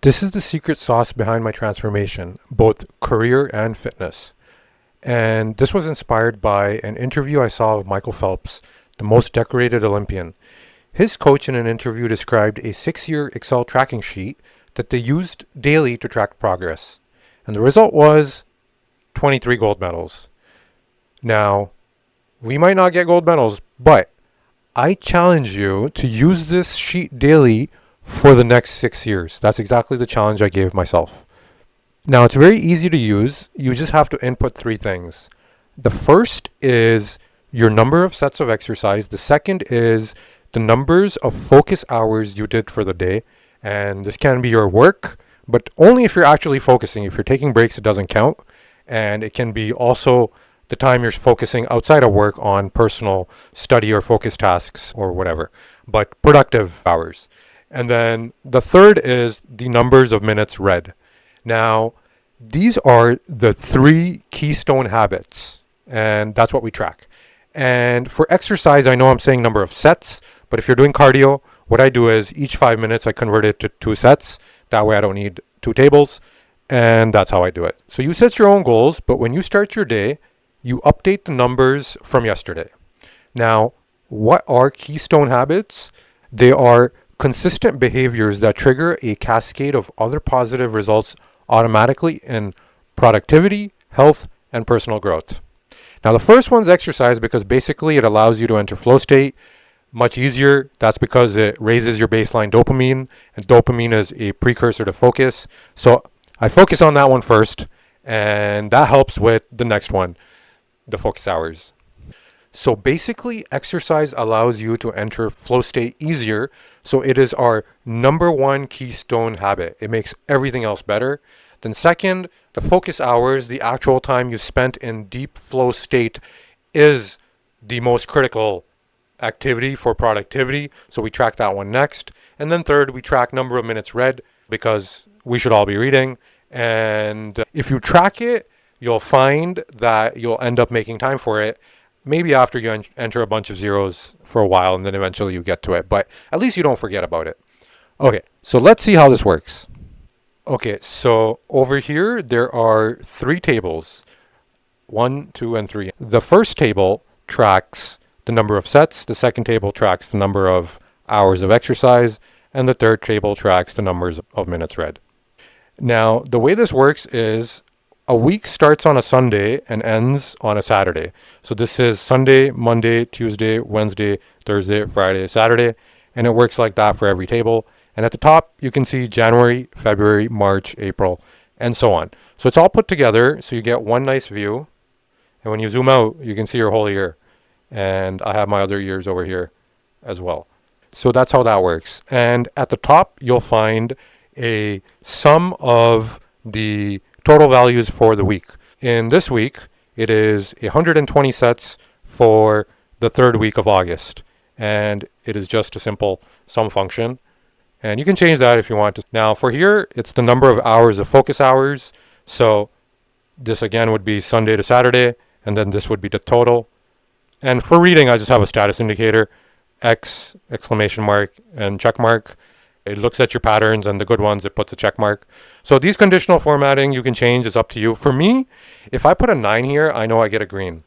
This is the secret sauce behind my transformation, both career and fitness. And this was inspired by an interview I saw of Michael Phelps, the most decorated Olympian. His coach in an interview described a 6 year Excel tracking sheet that they used daily to track progress. And the result was 23 gold medals. Now, we might not get gold medals, but I challenge you to use this sheet daily for the next 6 years. That's exactly the challenge I gave myself. Now, it's very easy to use. You just have to input three things. The first is your number of sets of exercise. The second is the numbers of focus hours you did for the day. And this can be your work, but only if you're actually focusing. If you're taking breaks, it doesn't count. And it can be also the time you're focusing outside of work on personal study or focus tasks or whatever, but productive hours. And then the third is the numbers of minutes read. Now, these are the three keystone habits, and that's what we track. And for exercise, I know I'm saying number of sets, but if you're doing cardio, what I do is each 5 minutes I convert it to 2 sets. That way I don't need 2 tables, and that's how I do it. So you set your own goals, but when you start your day, you update the numbers from yesterday. Now, what are keystone habits? They are consistent behaviors that trigger a cascade of other positive results automatically in productivity, health, and personal growth. Now, the first one's exercise because basically it allows you to enter flow state much easier. That's because it raises your baseline dopamine, and dopamine is a precursor to focus. So I focus on that one first, and that helps with the next one, the focus hours. So basically, exercise allows you to enter flow state easier. So it is our number one keystone habit. It makes everything else better. Then second, the focus hours, the actual time you spent in deep flow state, is the most critical activity for productivity. So we track that one next. And then third, we track number of minutes read because we should all be reading. And if you track it, you'll find that you'll end up making time for it. Maybe after you enter a bunch of zeros for a while and then eventually you get to it. But at least you don't forget about it. Okay, so let's see how this works. Okay, so over here there are three tables. 1, 2, and 3. The first table tracks the number of sets. The second table tracks the number of hours of exercise. And the third table tracks the numbers of minutes read. Now, the way this works is a week starts on a Sunday and ends on a Saturday. So this is Sunday, Monday, Tuesday, Wednesday, Thursday, Friday, Saturday. And it works like that for every table. And at the top, you can see January, February, March, April, and so on. So it's all put together so you get one nice view. And when you zoom out, you can see your whole year. And I have my other years over here as well. So that's how that works. And at the top, you'll find a sum of the total values for the week. In this week, it is 120 sets for the third week of August. And it is just a simple sum function. And you can change that if you want to. Now for here, it's the number of hours of focus hours. So this again would be Sunday to Saturday. And then this would be the total. And for reading, I just have a status indicator, X, exclamation mark, and check mark. It looks at your patterns, and the good ones, it puts a check mark. So these conditional formatting you can change. It's up to you. For me, if I put a 9 here, I know I get a green.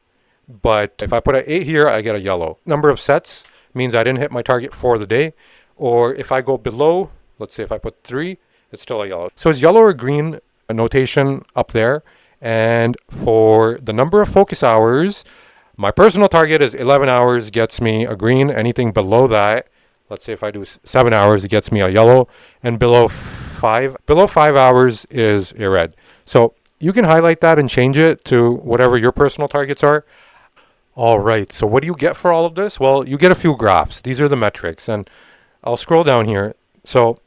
But if I put an 8 here, I get a yellow. Number of sets means I didn't hit my target for the day. Or if I go below, let's say if I put 3, it's still a yellow. So it's yellow or green notation up there. And for the number of focus hours, my personal target is 11 hours gets me a green. Anything below that, let's say if I do 7 hours, it gets me a yellow. And below 5 hours is a red. So you can highlight that and change it to whatever your personal targets are. All right, so what do you get for all of this? Well, you get a few graphs. These are the metrics. And I'll scroll down here. So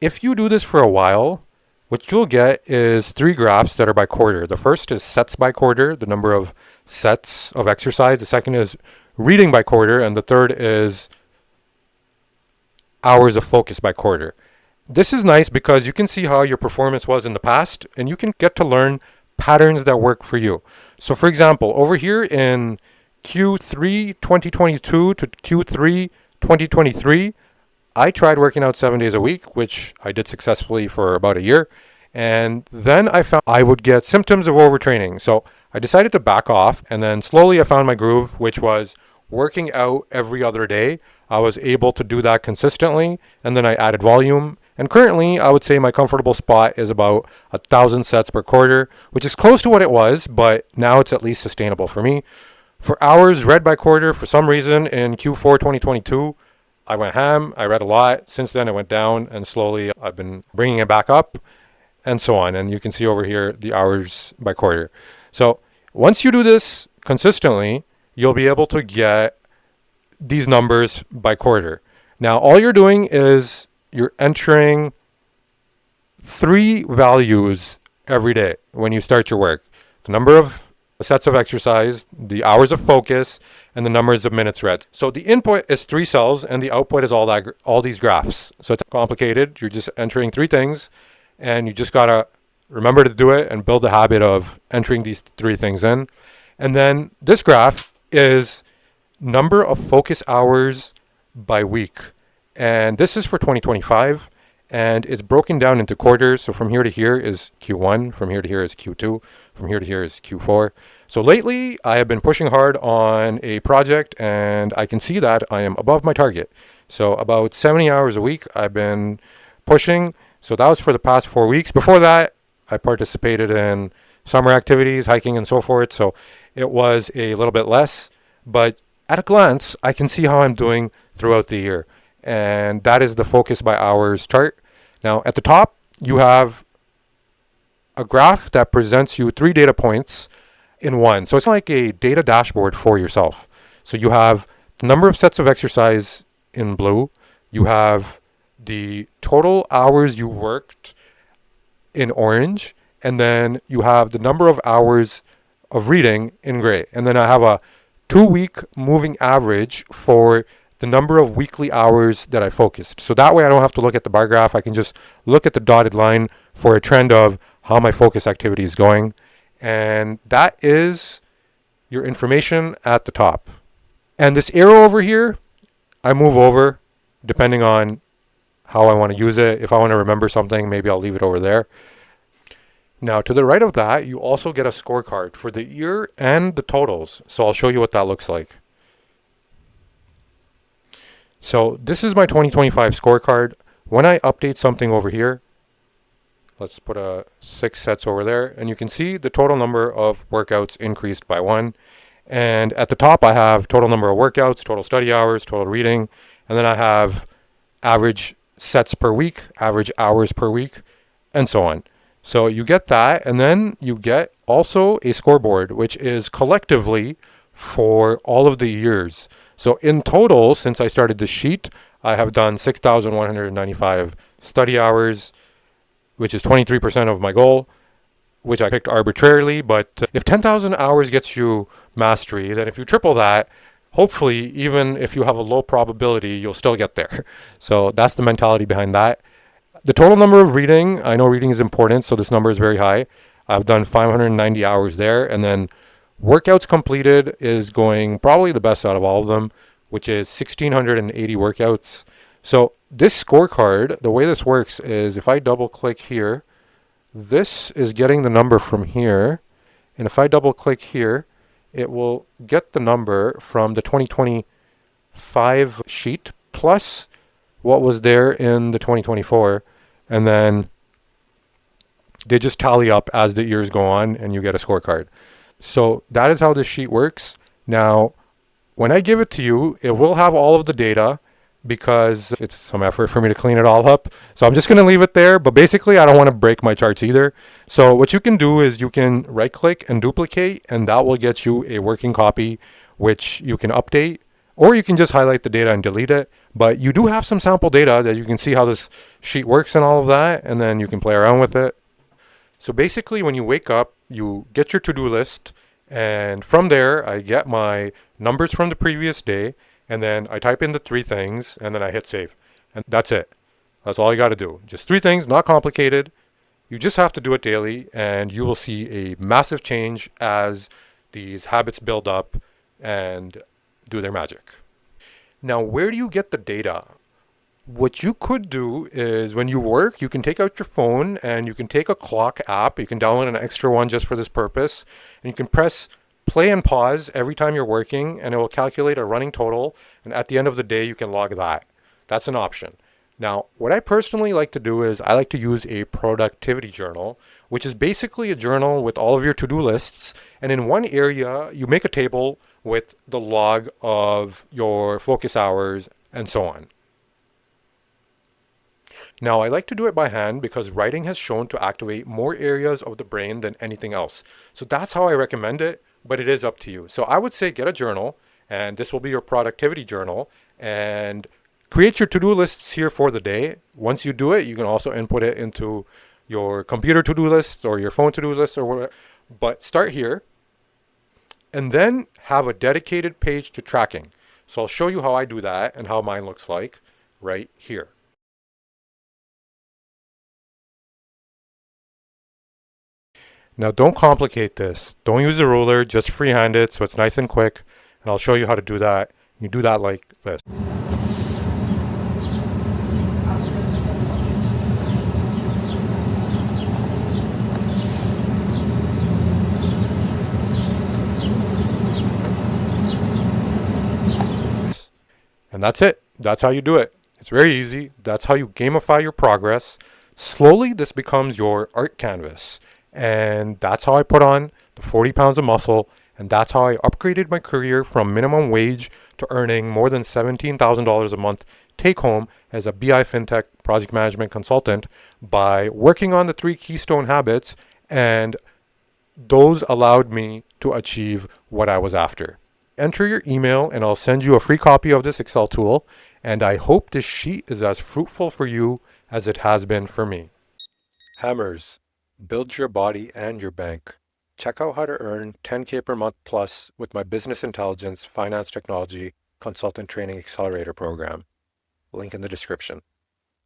if you do this for a while, what you'll get is 3 graphs that are by quarter. The first is sets by quarter, the number of sets of exercise. The second is reading by quarter. And the third is hours of focus by quarter. This is nice because you can see how your performance was in the past and you can get to learn patterns that work for you. So for example, over here in Q3 2022 to Q3 2023, I tried working out 7 days a week, which I did successfully for about a year. And then I found I would get symptoms of overtraining. So I decided to back off. And then slowly I found my groove, which was working out every other day. I was able to do that consistently. And then I added volume. And currently, I would say my comfortable spot is about 1,000 sets per quarter, which is close to what it was, but now it's at least sustainable for me. For hours read by quarter, for some reason in Q4 2022, I went ham. I read a lot. Since then, it went down, and slowly I've been bringing it back up, and so on. And you can see over here the hours by quarter. So once you do this consistently, you'll be able to get these numbers by quarter. Now, all you're doing is you're entering 3 values every day when you start your work: the number of sets of exercise, the hours of focus, and the numbers of minutes read. So the input is 3 cells and the output is all these graphs. So it's complicated. You're just entering 3 things, and you just gotta remember to do it and build the habit of entering these 3 things in. And then this graph is number of focus hours by week. And this is for 2025, and it's broken down into quarters. So from here to here is Q1, from here to here is Q2, from here to here is Q4. So lately, I have been pushing hard on a project, and I can see that I am above my target. So about 70 hours a week I've been pushing. So that was for the past 4 weeks. Before that, I participated in summer activities, hiking and so forth. So it was a little bit less, but at a glance, I can see how I'm doing throughout the year. And that is the focus by hours chart. Now, at the top, you have a graph that presents you 3 data points in one. So it's like a data dashboard for yourself. So you have the number of sets of exercise in blue. You have the total hours you worked in orange. And then you have the number of hours of reading in gray. And then I have a 2-week moving average for the number of weekly hours that I focused. So that way I don't have to look at the bar graph. I can just look at the dotted line for a trend of how my focus activity is going. And that is your information at the top. And this arrow over here, I move over depending on how I want to use it. If I want to remember something, maybe I'll leave it over there. Now, to the right of that, you also get a scorecard for the year and the totals. So I'll show you what that looks like. So this is my 2025 scorecard. When I update something over here, let's put 6 sets over there, and you can see the total number of workouts increased by 1. And at the top, I have total number of workouts, total study hours, total reading, and then I have average sets per week, average hours per week, and so on. So you get that, and then you get also a scoreboard, which is collectively for all of the years. So in total, since I started this sheet, I have done 6,195 study hours, which is 23% of my goal, which I picked arbitrarily. But if 10,000 hours gets you mastery, then if you triple that, hopefully, even if you have a low probability, you'll still get there. So that's the mentality behind that. The total number of reading, I know reading is important, so this number is very high. I've done 590 hours there, and then workouts completed is going probably the best out of all of them, which is 1,680 workouts. So this scorecard, the way this works is if I double click here, this is getting the number from here. And if I double click here, it will get the number from the 2025 sheet plus what was there in the 2024. And then they just tally up as the years go on and you get a scorecard. So that is how this sheet works. Now, when I give it to you, it will have all of the data because it's some effort for me to clean it all up. So I'm just going to leave it there. But basically, I don't want to break my charts either. So what you can do is you can right click and duplicate, and that will get you a working copy, which you can update, or you can just highlight the data and delete it. But you do have some sample data that you can see how this sheet works and all of that, and then you can play around with it. So basically, when you wake up, you get your to-do list, and from there, I get my numbers from the previous day, and then I type in the 3 things, and then I hit save. And that's it. That's all you got to do. Just 3 things, not complicated. You just have to do it daily, and you will see a massive change as these habits build up and do their magic. Now, where do you get the data? What you could do is when you work, you can take out your phone and you can take a clock app. You can download an extra one just for this purpose. And you can press play and pause every time you're working, and it will calculate a running total. And at the end of the day, you can log that. That's an option. Now, what I personally like to do is I like to use a productivity journal, which is basically a journal with all of your to-do lists. And in one area, you make a table with the log of your focus hours and so on. Now, I like to do it by hand because writing has shown to activate more areas of the brain than anything else. So that's how I recommend it, but it is up to you. So I would say get a journal, and this will be your productivity journal, and create your to-do lists here for the day. Once you do it, you can also input it into your computer to-do list or your phone to-do list or whatever. But start here, and then have a dedicated page to tracking. So I'll show you how I do that and how mine looks like right here. Now don't complicate this. Don't use a ruler, just freehand it so it's nice and quick. And I'll show you how to do that. You do that like this. And that's it. That's how you do it. It's very easy. That's how you gamify your progress. Slowly, this becomes your art canvas. And that's how I put on the 40 pounds of muscle. And that's how I upgraded my career from minimum wage to earning more than $17,000 a month take home as a BI FinTech project management consultant by working on the 3 Keystone habits. And those allowed me to achieve what I was after. Enter your email and I'll send you a free copy of this Excel tool. And I hope this sheet is as fruitful for you as it has been for me. Hammers, build your body and your bank. Check out how to earn 10K per month plus with my Business Intelligence Finance Technology Consultant Training Accelerator program. Link in the description.